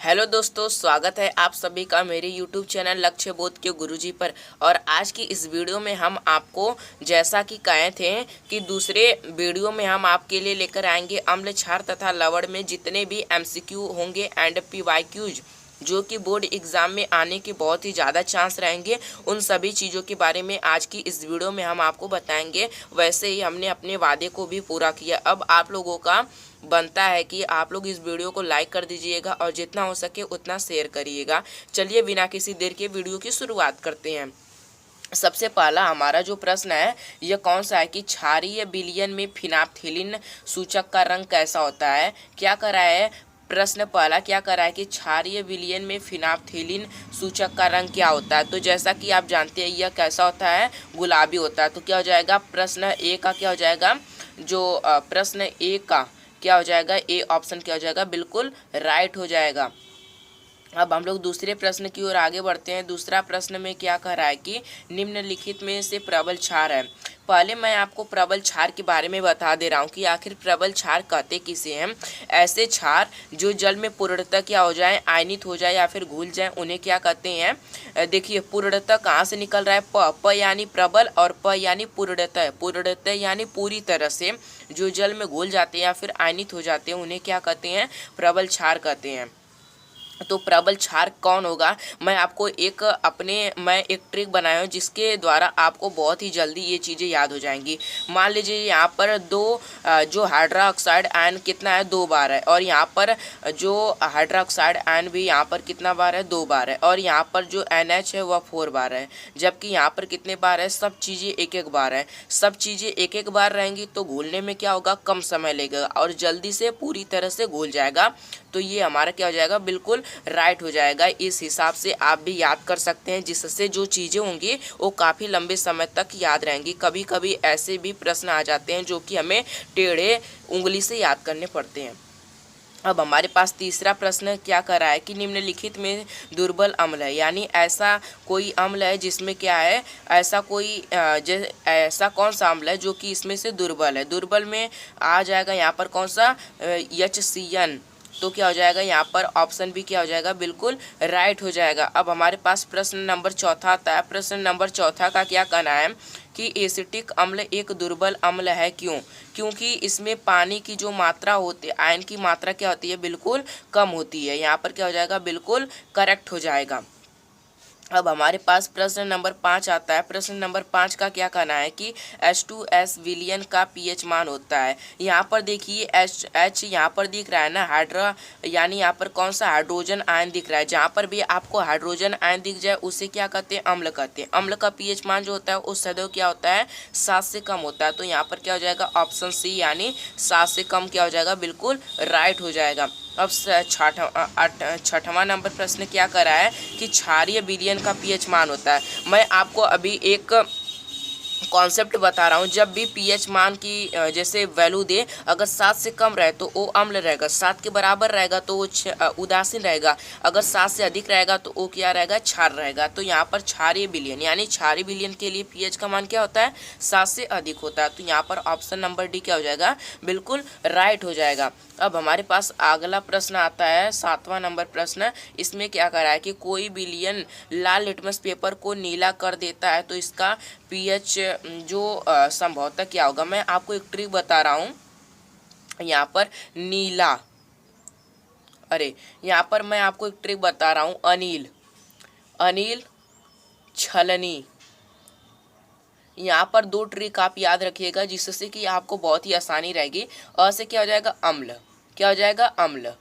Hello दोस्तों, स्वागत है आप सभी का मेरे YouTube चैनल लक्ष्य बोध के गुरुजी पर। और आज की इस वीडियो में हम आपको जैसा कि कहे थे कि दूसरे वीडियो में हम आपके लिए लेकर आएंगे अम्ल क्षार तथा लवण में जितने भी MCQ होंगे एंड PYQs जो कि बोर्ड एग्ज़ाम में आने के बहुत ही ज़्यादा चांस रहेंगे, उन सभी चीज़ों के बारे में आज की इस वीडियो में हम आपको बताएंगे। वैसे ही हमने अपने वादे को भी पूरा किया। अब आप लोगों का बनता है कि आप लोग इस वीडियो को लाइक कर दीजिएगा और जितना हो सके उतना शेयर करिएगा। चलिए बिना किसी देर के वीडियो की शुरुआत करते हैं। सबसे पहला हमारा जो प्रश्न है यह कौन सा है कि क्षारीय विलयन में फिनाप्थेलिन सूचक का रंग कैसा होता है। क्या करा है प्रश्न पहला, क्या करा है कि क्षारीय विलयन में फिनाप्थेलिन सूचक का रंग क्या होता है। तो जैसा कि आप जानते हैं यह कैसा होता है, गुलाबी होता है। तो क्या हो जाएगा प्रश्न ए का, क्या हो जाएगा जो प्रश्न ए का क्या हो जाएगा, ए ऑप्शन क्या हो जाएगा, बिल्कुल राइट हो जाएगा। अब हम लोग दूसरे प्रश्न की ओर आगे बढ़ते हैं। दूसरा प्रश्न में क्या कह रहा है कि निम्नलिखित में से प्रबल क्षार है। पहले मैं आपको प्रबल क्षार के बारे में बता दे रहा हूँ कि आखिर प्रबल क्षार कहते किसे हैं। ऐसे क्षार जो जल में पूर्णतः क्या हो जाए, आयनित हो जाए या फिर घुल जाए, उन्हें क्या कहते हैं। देखिए पूर्णतः कहाँ से निकल रहा है, प यानी प्रबल और प यानी पूर्णतः। पूर्णतः यानी पूरी तरह से जो जल में घुल जाते हैं या फिर आयनित हो जाते हैं उन्हें क्या कहते हैं, प्रबल क्षार कहते हैं। तो प्रबल क्षार कौन होगा, मैं आपको मैं एक ट्रिक बनाया हूँ जिसके द्वारा आपको बहुत ही जल्दी ये चीज़ें याद हो जाएंगी। मान लीजिए यहाँ पर जो हाइड्रोक्साइड आयन कितना है, 2 बार है। और यहाँ पर जो हाइड्रोक्साइड आयन भी यहाँ पर कितना बार है, 2 बार है। और यहाँ पर जो NH है वह 4 बार है। जबकि यहाँ पर कितने बार है, सब चीज़ें एक एक बार है। सब चीज़ें एक एक बार रहेंगी तो घुलने में क्या होगा, कम समय लगेगा और जल्दी से पूरी तरह से घुल जाएगा। तो ये हमारा क्या हो जाएगा, बिल्कुल राइट हो जाएगा। इस हिसाब से आप भी याद कर सकते हैं, जिससे जो चीज़ें होंगी वो काफ़ी लंबे समय तक याद रहेंगी। कभी कभी ऐसे भी प्रश्न आ जाते हैं जो कि हमें टेढ़े उंगली से याद करने पड़ते हैं। अब हमारे पास तीसरा प्रश्न क्या कर रहा है कि निम्नलिखित में दुर्बल अम्ल है, यानी ऐसा कोई अम्ल है जिसमें क्या है, ऐसा कौन सा अम्ल है जो कि इसमें से दुर्बल है। दुर्बल में आ जाएगा यहाँ पर कौन सा, HCN। तो क्या हो जाएगा यहाँ पर ऑप्शन भी क्या हो जाएगा, बिल्कुल राइट हो जाएगा। अब हमारे पास प्रश्न नंबर चौथा आता है। प्रश्न नंबर चौथा का क्या कहना है कि एसिटिक अम्ल एक दुर्बल अम्ल है, क्यों। क्योंकि इसमें पानी की जो मात्रा होती है, आयन की मात्रा क्या होती है, बिल्कुल कम होती है। यहाँ पर क्या हो जाएगा, बिल्कुल करेक्ट हो जाएगा। अब हमारे पास प्रश्न नंबर 5 आता है। प्रश्न नंबर 5 का क्या कहना है कि H2S विलयन का pH मान होता है। यहाँ पर देखिए H यहाँ पर दिख रहा है ना, यानी यहाँ पर कौन सा हाइड्रोजन आयन दिख रहा है। जहाँ पर भी आपको हाइड्रोजन आयन दिख जाए उसे क्या कहते हैं, अम्ल कहते हैं। अम्ल का pH मान जो होता है उस सदैव क्या होता है, 7 से कम होता है। तो यहाँ पर क्या हो जाएगा, ऑप्शन सी यानी 7 से कम क्या हो जाएगा, बिल्कुल राइट हो जाएगा। अब छठवां नंबर प्रश्न क्या कर रहा है कि क्षारीय विलयन का pH मान होता है। मैं आपको अभी एक कॉन्सेप्ट बता रहा हूँ। जब भी pH मान की जैसे वैल्यू दे, अगर 7 से कम रहे तो वो अम्ल रहेगा, 7 के बराबर रहेगा तो वो उदासीन रहेगा, अगर 7 से अधिक रहेगा तो वो क्या रहेगा, क्षार रहेगा। तो यहाँ पर क्षारीय विलयन यानी क्षारीय विलयन के लिए pH का मान क्या होता है, 7 से अधिक होता है। तो यहाँ पर ऑप्शन नंबर डी क्या हो जाएगा, बिल्कुल राइट हो जाएगा। अब हमारे पास अगला प्रश्न आता है, 7वां नंबर प्रश्न। इसमें क्या कर रहा है कि कोई विलयन लाल लिटमस पेपर को नीला कर देता है तो इसका pH जो संभवतः क्या होगा। मैं आपको एक ट्रिक बता रहा हूँ। यहाँ पर यहाँ पर मैं आपको एक ट्रिक बता रहा हूँ। अनिल छलनी, यहाँ पर 2 ट्रिक आप याद रखिएगा जिससे कि आपको बहुत ही आसानी रहेगी। अ से क्या हो जाएगा, अम्ल। क्या हो जाएगा, अम्ल।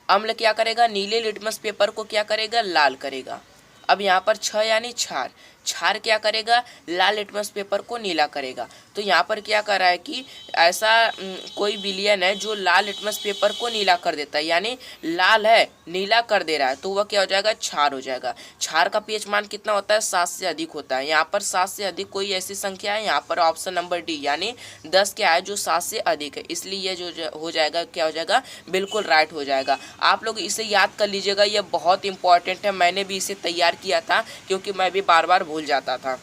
अम्ल क्या करेगा, नीले लिटमस पेपर को क्या करेगा, लाल करेगा। अब यहाँ पर छ यानी क्षार, क्षार क्या करेगा, लाल लिटमस पेपर को नीला करेगा। तो यहाँ पर क्या कर रहा है कि ऐसा कोई विलयन है जो लाल लिटमस पेपर को नीला कर देता है, यानी लाल है नीला कर दे रहा है, तो वह क्या हो जाएगा, क्षार हो जाएगा। क्षार का pH मान कितना होता है, 7 से अधिक होता है। यहाँ पर 7 से अधिक कोई ऐसी संख्या है, यहाँ पर ऑप्शन नंबर डी यानी 10 क्या है, जो 7 से अधिक है, इसलिए यह जो हो जाएगा क्या हो जाएगा, बिल्कुल राइट हो जाएगा। आप लोग इसे याद कर लीजिएगा, यह बहुत इंपॉर्टेंट है। मैंने भी इसे तैयार किया था क्योंकि मैं भी बार बार भूल जाता था।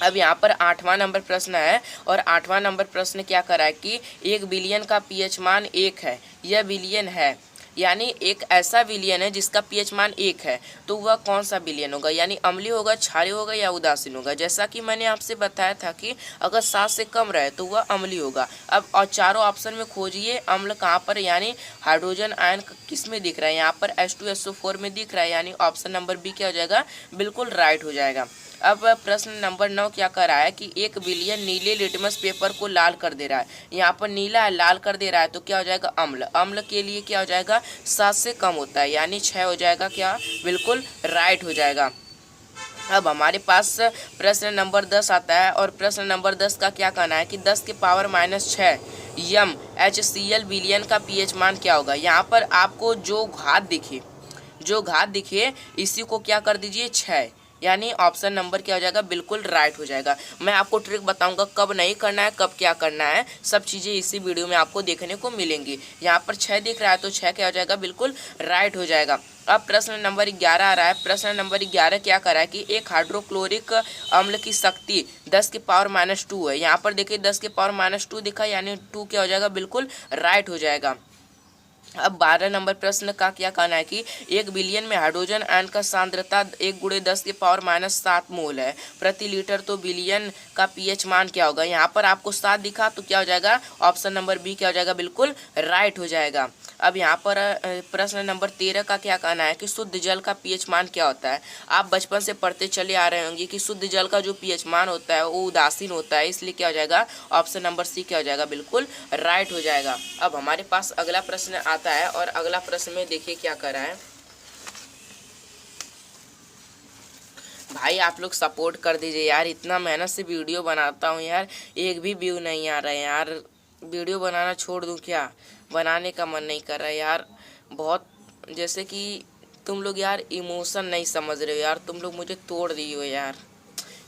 अब यहाँ पर 8वां नंबर प्रश्न है और 8वां नंबर प्रश्न क्या कर रहा है कि एक विलयन का pH मान 1 है। यह विलयन है यानी एक ऐसा विलियन है जिसका पीएच मान 1 है, तो वह कौन सा विलियन होगा, यानी अम्लीय होगा, क्षारीय होगा या उदासीन होगा। जैसा कि मैंने आपसे बताया था कि अगर 7 से कम रहे तो वह अम्लीय होगा। अब और चारों ऑप्शन में खोजिए अम्ल कहाँ पर, यानी हाइड्रोजन आयन किस में दिख रहा है, यहाँ पर H2SO4 में दिख रहा है, यानी ऑप्शन नंबर बी क्या हो जाएगा, बिल्कुल राइट हो जाएगा। अब प्रश्न नंबर 9 क्या कर रहा है कि एक विलियन नीले लिटमस पेपर को लाल कर दे रहा है। यहाँ पर नीला है, लाल कर दे रहा है, तो क्या हो जाएगा, अम्ल। अम्ल के लिए क्या हो जाएगा, 7 से कम होता है, यानी 6 हो जाएगा, क्या बिल्कुल राइट हो जाएगा। अब हमारे पास प्रश्न नंबर 10 आता है, और प्रश्न नंबर 10 का क्या कहना है कि 10 के पावर -6 MHCl विलियन का पीएच मान क्या होगा। यहाँ पर आपको जो घात दिखे इसी को क्या कर दीजिए 6, यानी ऑप्शन नंबर क्या हो जाएगा, बिल्कुल राइट हो जाएगा। मैं आपको ट्रिक बताऊंगा कब नहीं करना है, कब क्या करना है, सब चीज़ें इसी वीडियो में आपको देखने को मिलेंगी। यहाँ पर 6 दिख रहा है तो 6 क्या हो जाएगा, बिल्कुल राइट हो जाएगा। अब प्रश्न नंबर 11 आ रहा है। प्रश्न नंबर 11 क्या कर रहा है कि एक हाइड्रोक्लोरिक अम्ल की शक्ति 10 के पावर -2 है। यहाँ पर देखिए 10 के पावर -2 दिखा, यानी 2 क्या हो जाएगा, बिल्कुल राइट हो जाएगा। अब 12 नंबर प्रश्न का क्या कहना है कि एक बिलियन में हाइड्रोजन आयन का सांद्रता 1 × 10 के पावर -7 मोल है प्रति लीटर, तो बिलियन का पीएच मान क्या होगा। यहाँ पर आपको 7 दिखा तो क्या हो जाएगा, ऑप्शन नंबर बी क्या हो जाएगा, बिल्कुल राइट हो जाएगा। अब यहाँ पर प्रश्न नंबर 13 का क्या कहना है कि शुद्ध जल का पीएच मान क्या होता है। आप बचपन से पढ़ते चले आ रहे होंगे कि शुद्ध जल का जो पीएच मान होता है वो उदासीन होता है, इसलिए क्या हो जाएगा, ऑप्शन नंबर सी क्या हो जाएगा, बिल्कुल राइट हो जाएगा। अब हमारे पास अगला प्रश्न आता है, और अगला प्रश्न में देखिए क्या कर रहा है। भाई आप लोग सपोर्ट कर दीजिए यार, इतना मेहनत से वीडियो बनाता हूँ यार, एक भी व्यू नहीं आ रहा है यार। वीडियो बनाना छोड़ दूँ क्या, बनाने का मन नहीं कर रहा है यार। बहुत जैसे कि तुम लोग यार इमोशन नहीं समझ रहे हो यार, तुम लोग मुझे तोड़ दिए हो यार।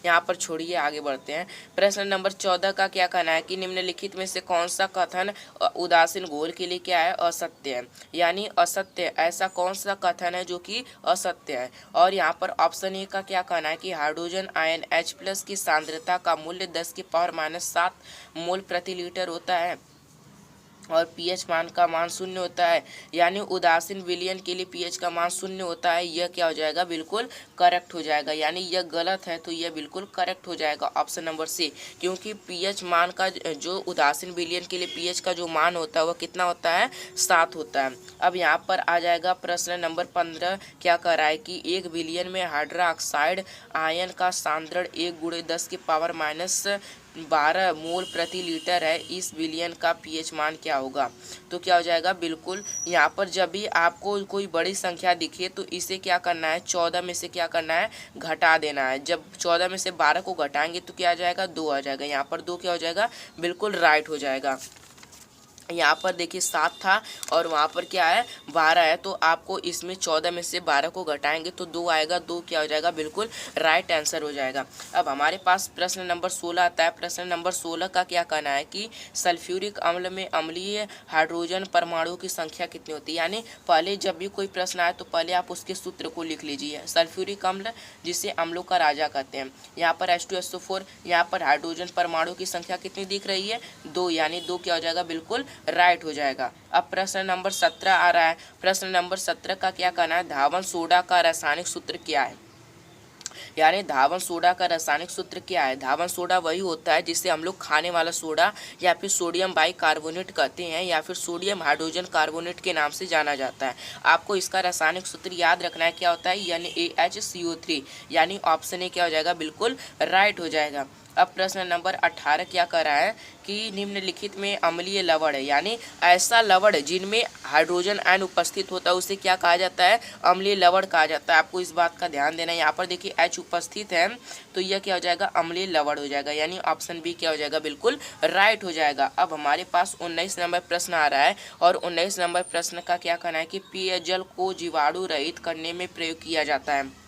यहाँ पर छोड़िए, आगे बढ़ते हैं। प्रश्न नंबर 14 का क्या कहना है कि निम्नलिखित में से कौन सा कथन उदासीन घोल के लिए क्या है, असत्य है, यानी असत्य, ऐसा कौन सा कथन है जो कि असत्य है। और यहाँ पर ऑप्शन ए का क्या कहना है कि हाइड्रोजन आयन H+ की सांद्रता का मूल्य 10 के पावर -7 मोल प्रति लीटर होता है और पीएच मान का मान 0 होता है, यानी उदासीन विलियन के लिए पीएच का मान 0 होता है। यह क्या हो जाएगा, बिल्कुल करेक्ट हो जाएगा, यानी यह गलत है तो यह बिल्कुल करेक्ट हो जाएगा, ऑप्शन नंबर सी। क्योंकि पीएच मान का जो उदासीन विलियन के लिए पीएच का जो मान होता है वह कितना होता है, 7 होता है। अब यहाँ पर आ जाएगा प्रश्न नंबर 15 क्या कर रहा है कि एक विलियन में हाइड्रोक्साइड आयन का सांद्रण 1 × 10 के पावर -12 मोल प्रति लीटर है, इस विलियन का पीएच मान क्या होगा। तो क्या हो जाएगा, बिल्कुल यहाँ पर जब भी आपको कोई बड़ी संख्या दिखे तो इसे क्या करना है, 14 में से क्या करना है, घटा देना है। जब 14 में से 12 को घटाएंगे तो क्या आ जाएगा, 2 आ जाएगा। यहाँ पर 2 क्या हो जाएगा, बिल्कुल राइट हो जाएगा। यहाँ पर देखिए 7 था और वहाँ पर क्या है, 12 है, तो आपको इसमें 14 में से 12 को घटाएंगे तो 2 आएगा, 2 क्या हो जाएगा, बिल्कुल राइट आंसर हो जाएगा। अब हमारे पास प्रश्न नंबर 16 आता है। प्रश्न नंबर 16 का क्या कहना है कि सल्फ्यूरिक अम्ल में अम्लीय हाइड्रोजन परमाणुओं की संख्या कितनी होती है। यानी पहले जब भी कोई प्रश्न आए तो पहले आप उसके सूत्र को लिख लीजिए। सल्फ्यूरिक अम्ल जिसे अम्लों का राजा कहते हैं, यहाँ पर H2SO4, यहाँ पर हाइड्रोजन परमाणु की संख्या कितनी दिख रही है, 2, यानी 2 क्या हो जाएगा, बिल्कुल राइट हो जाएगा। अब प्रश्न नंबर 17 आ रहा है। प्रश्न नंबर 17 का क्या कहना है, धावन सोडा का रासायनिक सूत्र क्या है। यानी धावन सोडा का रासायनिक सूत्र क्या है। धावन सोडा वही होता है जिसे हम लोग खाने वाला सोडा या फिर सोडियम बाइकार्बोनेट कहते हैं, या फिर सोडियम हाइड्रोजन कार्बोनेट के नाम से जाना जाता है। आपको इसका रासायनिक सूत्र याद रखना है, क्या होता है, NaHCO3, यानी ऑप्शन ए क्या हो जाएगा, बिल्कुल राइट हो जाएगा। अब प्रश्न नंबर 18 क्या कर रहा है कि निम्नलिखित में अम्लीय लवण है, यानी ऐसा लवण जिनमें हाइड्रोजन आयन उपस्थित होता है उसे क्या कहा जाता है, अम्लीय लवण कहा जाता है। आपको इस बात का ध्यान देना है। यहाँ पर देखिए H उपस्थित है तो यह क्या हो जाएगा, अम्लीय लवण हो जाएगा, यानी ऑप्शन बी क्या हो जाएगा, बिल्कुल राइट हो जाएगा। अब हमारे पास 19 नंबर प्रश्न आ रहा है, और 19 नंबर प्रश्न का क्या कहना है कि पेयजल को जीवाणु रहित करने में प्रयोग किया जाता है।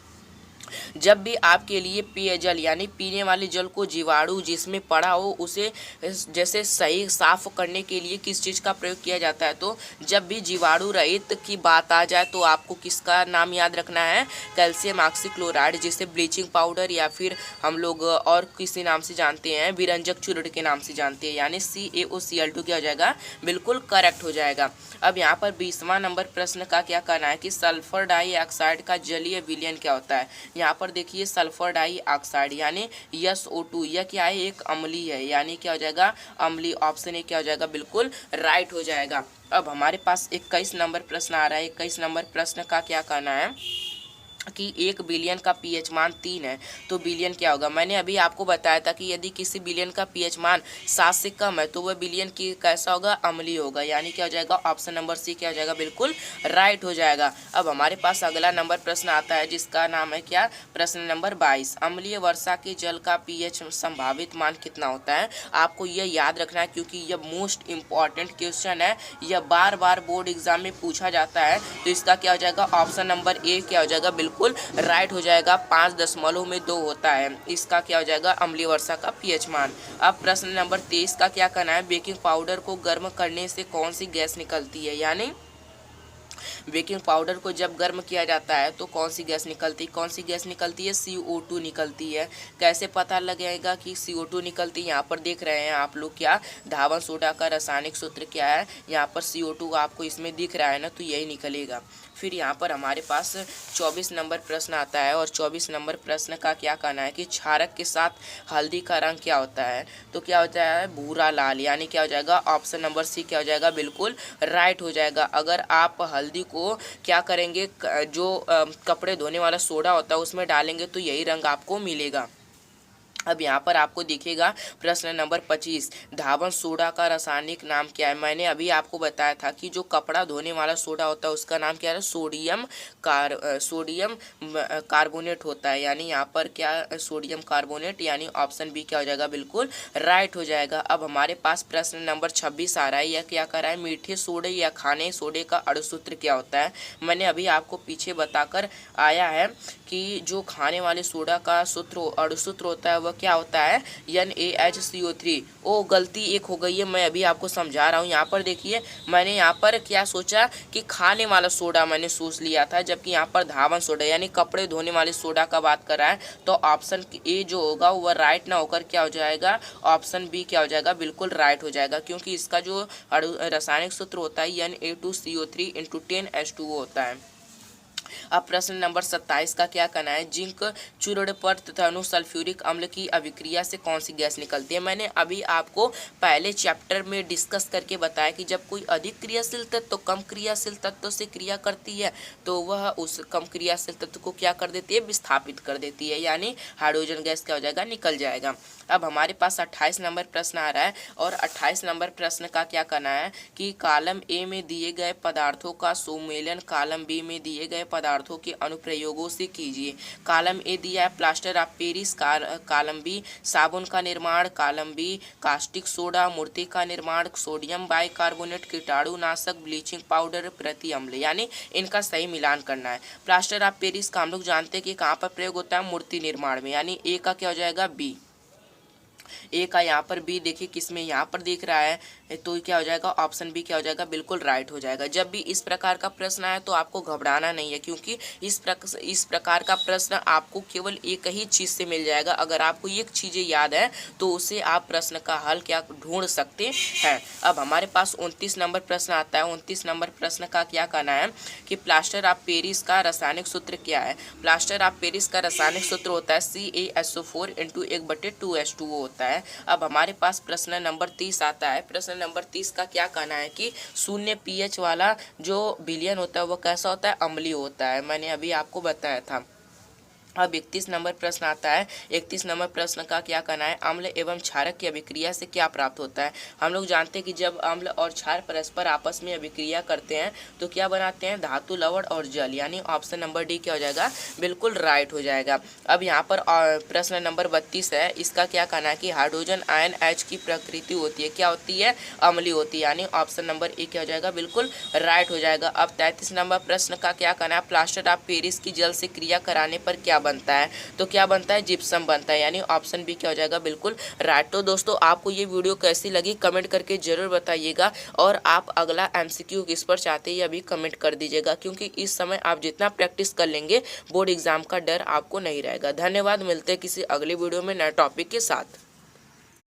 जब भी आपके लिए पेयजल यानी पीने वाले जल को जीवाणु जिसमें पड़ा हो उसे जैसे सही साफ करने के लिए किस चीज़ का प्रयोग किया जाता है, तो जब भी जीवाणु रहित की बात आ जाए तो आपको किसका नाम याद रखना है, कैल्शियम ऑक्सीक्लोराइड, जिसे ब्लीचिंग पाउडर या फिर हम लोग और किसी नाम से जानते हैं, विरंजक चूर्ण के नाम से जानते हैं, यानी CaOCl2 क्या हो जाएगा, बिल्कुल करेक्ट हो जाएगा। अब यहाँ पर 20वां नंबर प्रश्न का क्या कहना है कि सल्फर डाइऑक्साइड का जलीय विलयन क्या होता है। यहाँ पर देखिए सल्फर डाइऑक्साइड यानी SO2, यह क्या है, एक अम्लीय है, यानी क्या हो जाएगा, अम्लीय। ऑप्शन ए क्या हो जाएगा, बिल्कुल राइट हो जाएगा। अब हमारे पास 21 नंबर प्रश्न आ रहा है। 21 नंबर प्रश्न का क्या कहना है कि 1 बिलियन का पीएच मान 3 है तो बिलियन क्या होगा। मैंने अभी आपको बताया था कि यदि किसी बिलियन का पीएच मान 7 से कम है तो वह बिलियन की कैसा होगा, अम्लीय होगा, यानी क्या हो जाएगा, ऑप्शन नंबर सी क्या हो जाएगा, बिल्कुल राइट हो जाएगा। अब हमारे पास अगला नंबर प्रश्न आता है जिसका नाम है क्या, प्रश्न नंबर 22। अम्लीय वर्षा के जल का पीएच संभावित मान कितना होता है। आपको यह याद रखना है क्योंकि यह मोस्ट इंपॉर्टेंट क्वेश्चन है, यह बार बार बोर्ड एग्जाम में पूछा जाता है। तो इसका क्या हो जाएगा, ऑप्शन नंबर ए क्या हो जाएगा, बिल्कुल राइट हो जाएगा। 5.2 होता है इसका क्या हो जाएगा, अम्लीय वर्षा का पीएच मान। अब प्रश्न नंबर 23 का क्या कहना है, बेकिंग पाउडर को गर्म करने से कौन सी गैस निकलती है। यानी बेकिंग पाउडर को जब गर्म किया जाता है तो कौन सी गैस निकलती है, कौन सी गैस निकलती है, CO2 निकलती है। कैसे पता लगेगा कि CO2 निकलती है, यहाँ पर देख रहे हैं आप लोग क्या, धावन सोडा का रासायनिक सूत्र क्या है, यहाँ पर CO2 आपको इसमें दिख रहा है ना, तो यही निकलेगा। फिर यहाँ पर हमारे पास 24 नंबर प्रश्न आता है और 24 नंबर प्रश्न का क्या कहना है कि क्षारक के साथ हल्दी का रंग क्या होता है। तो क्या होता है, भूरा लाल, यानी क्या हो जाएगा, ऑप्शन नंबर सी क्या हो जाएगा, बिल्कुल राइट हो जाएगा। अगर आप हल्दी को क्या करेंगे, जो कपड़े धोने वाला सोडा होता है उसमें डालेंगे तो यही रंग आपको मिलेगा। अब यहाँ पर आपको दिखेगा प्रश्न नंबर 25, धावन सोडा का रासायनिक नाम क्या है। मैंने अभी आपको बताया था कि जो कपड़ा धोने वाला सोडा होता है उसका नाम क्या है, सोडियम कार्बोनेट होता है, यानी यहाँ पर क्या, सोडियम कार्बोनेट, यानी ऑप्शन बी क्या हो जाएगा, बिल्कुल राइट हो जाएगा। अब हमारे पास प्रश्न नंबर 26 आ रहा है, यह क्या कर रहा है, मीठे सोडे या खाने सोडे का अणुसूत्र क्या होता है। मैंने अभी आपको पीछे बताकर आया है कि जो खाने वाले सोडा का सूत्र अणुसूत्र होता है वह क्या होता है, NaHCO3। ओ गलती एक हो गई है, मैं अभी आपको समझा रहा हूँ। यहाँ पर देखिए मैंने यहाँ पर क्या सोचा कि खाने वाला सोडा मैंने सोच लिया था, जबकि यहाँ पर धावन सोडा यानी कपड़े धोने वाले सोडा का बात कर रहा है। तो ऑप्शन ए जो होगा वह राइट ना होकर क्या हो जाएगा, ऑप्शन बी क्या हो जाएगा, बिल्कुल राइट हो जाएगा, क्योंकि इसका जो रासायनिक सूत्र होता है Na2CO3 × 10H2O होता है। अब प्रश्न नंबर 27 का क्या कहना है, जिंक चूर्ण पर तथा सल्फ्यूरिक अम्ल की अभिक्रिया से कौन सी गैस निकलती है। मैंने अभी आपको पहले चैप्टर में डिस्कस करके बताया कि जब कोई अधिक क्रियाशील तत्व कम क्रियाशील तत्व से क्रिया करती है तो वह उस कम क्रियाशील तत्व को क्या कर देती है, विस्थापित कर देती है, यानी हाइड्रोजन गैस क्या हो जाएगा, निकल जाएगा। अब हमारे पास 28 नंबर प्रश्न आ रहा है और 28 नंबर प्रश्न का क्या कहना है कि कॉलम ए में दिए गए पदार्थों का सुमेलन कॉलम बी में दिए गए पदार्थों के अनुप्रयोगों से कीजिए। कॉलम ए दिया है plaster of Paris, column B साबुन का निर्माण, कॉलम बी कास्टिक सोडा, मूर्ति का निर्माण, सोडियम बाइकार्बोनेट, कीटाणुनाशक, ब्लीचिंग पाउडर, प्रति अम्ल, यानी इनका सही मिलान करना है। प्लास्टर ऑफ पेरिस का हम लोग जानते हैं कि कहाँ पर प्रयोग होता है, मूर्ति निर्माण में, यानी ए का क्या हो जाएगा, बी। ए का यहाँ पर बी देखिए किसमें, यहाँ पर देख रहा है, तो क्या हो जाएगा, ऑप्शन बी क्या हो जाएगा, बिल्कुल राइट हो जाएगा। जब भी इस प्रकार का प्रश्न आए तो आपको घबराना नहीं है, क्योंकि इस प्रकार का प्रश्न आपको केवल एक ही चीज़ से मिल जाएगा। अगर आपको एक चीज़ें याद है तो उसे आप प्रश्न का हल क्या ढूंढ सकते हैं। अब हमारे पास 29 नंबर प्रश्न आता है। 29 नंबर प्रश्न का क्या कहना है कि प्लास्टर ऑफ पेरिस का रासायनिक सूत्र क्या है। प्लास्टर ऑफ पेरिस का रासायनिक सूत्र होता है CaSO4 × 1/2H2O होता है। अब हमारे पास प्रश्न नंबर 30 आता है। प्रश्न नंबर 30 का क्या कहना है कि शून्य पीएच वाला जो विलयन होता है वो कैसा होता है, अम्लीय होता है। मैंने अभी आपको बताया था। अब 31 नंबर प्रश्न आता है। 31 नंबर प्रश्न का क्या कहना है, अम्ल एवं क्षारक की अभिक्रिया से क्या प्राप्त होता है। हम लोग जानते हैं कि जब अम्ल और क्षार परस्पर आपस में अभिक्रिया करते हैं तो क्या बनाते हैं, धातु, लवण और जल, यानी ऑप्शन नंबर डी क्या हो जाएगा, बिल्कुल राइट हो जाएगा। अब यहाँ पर प्रश्न नंबर 32 है। इसका क्या कहना है कि हाइड्रोजन आयन H की प्रकृति होती है, क्या होती है, अम्लीय होती है, यानी ऑप्शन नंबर ए क्या हो जाएगा, बिल्कुल राइट हो जाएगा। अब 33 नंबर प्रश्न का क्या कहना है, प्लास्टर ऑफ पेरिस की जल से क्रिया कराने पर क्या बनता है। तो क्या बनता है, जिप्सम बनता है, यानी ऑप्शन बी क्या हो जाएगा, बिल्कुल राइट। तो दोस्तों आपको ये वीडियो कैसी लगी कमेंट करके जरूर बताइएगा, और आप अगला MCQ किस पर चाहते हैं अभी कमेंट कर दीजिएगा, क्योंकि इस समय आप जितना प्रैक्टिस कर लेंगे बोर्ड एग्जाम का डर आपको नहीं रहेगा। धन्यवाद, मिलते हैं किसी अगले वीडियो में नए टॉपिक के साथ।